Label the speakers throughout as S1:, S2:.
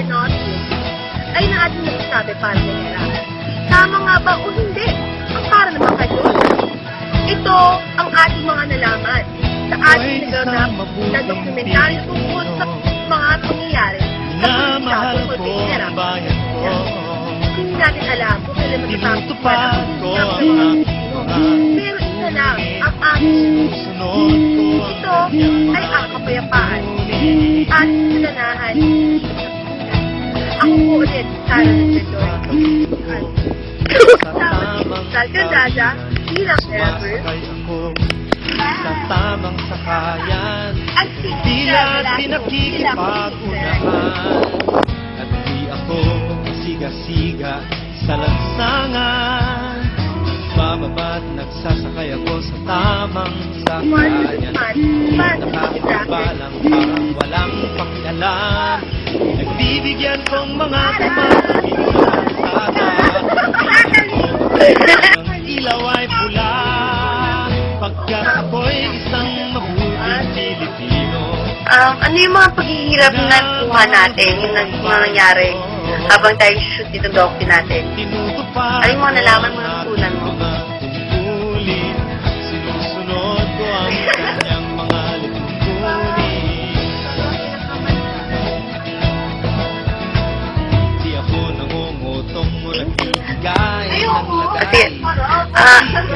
S1: not guilty ay na ating nagsasabi para sa nila. Tama nga ba o hindi? Ang para naman kayo. Ito ang ating mga nalaman sa ating naganap na dokumentaryo tungkol sa mga pangyayari sa
S2: Minamahal
S1: polisyado
S2: ko ang bayan ko.
S1: Hindi natin alam kung kailan matatapos
S2: Tinutupad
S1: ang
S2: ko
S1: ng
S2: ang
S1: mga
S2: aking
S1: Pilipino. Pero isa lang ang ating
S2: Sunod ko ang
S1: ito ay ang kapayapaan at kasanahan. Ako po ulit, Sara Nagdendor. Sal Candada, bilang ever.
S2: Sumasakay ako sa tamang sakayan.
S1: At
S2: Tila pinakikipag-unahan. At di ako siga-siga sa lansangan. Bababa't nagsasakay ako sa tamang sakayan. Nakakabalang parang walang pakialam. Nagbibigyan kong mga tumangin sa kalsada. Ang ilaw ay pula pagkat ako'y isang mabuting Pilipino.
S1: Ano yung mga paghihirap na kuha natin, yung nangyari habang tayo shoot dito docu natin? Ano yung mga nalaman mo ng tunan mo?
S2: Tungkulin, sinusunod ko ang kanyang mga lipunin. Di ako nangungutong mo nagbibigay ng
S1: Kasi,
S2: lagay.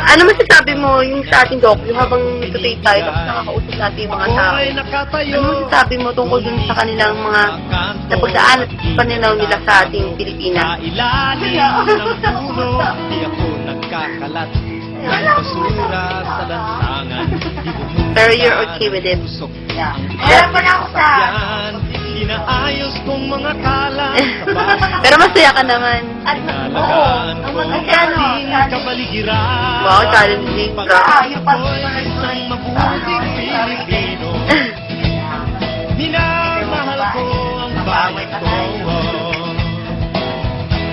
S1: ano masasabi mo yung sa ating docu habang nagtutake tayo tapos nakakausap natin yung mga tao?
S2: Ako'y nakatayo.
S1: Ano masasabi mo tungkol dun sa kanilang mga napagdaan at pananaw nila sa ating Pilipinas?
S2: Sa ilalim ng puno, di ako nagkakalat ng basura sa lansangan.
S1: Pero you're okay with it?
S2: Yeah.
S1: Meron pa na ako sa...
S2: Inaayos kong mga kalat sa bahay.
S1: Pero masaya ka naman.
S2: Inalagaan ko ang ating kabaligiran.
S1: Wow, challenging ka.
S2: Pagkat ako'y isang mabuting Pilipino. Minamahal ko ang bayan ko.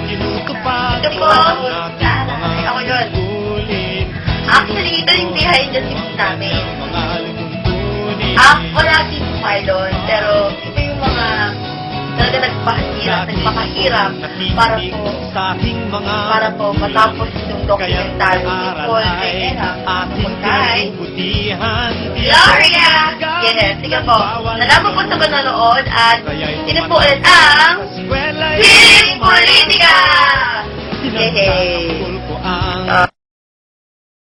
S2: Tinutupad ko ang ating mga tungkulin.
S1: Actually, ito yung behind the scenes namin.
S2: Mga lipunin.
S1: Wala din pilot, pero ito yung mga talaga nagpakahirap para po matapos yung dokumentaryo ni Paul Reyna. Gloria! Yes, sige po. Salamat po sa panonood at ito po ulit ang Piling Politika! Yehey!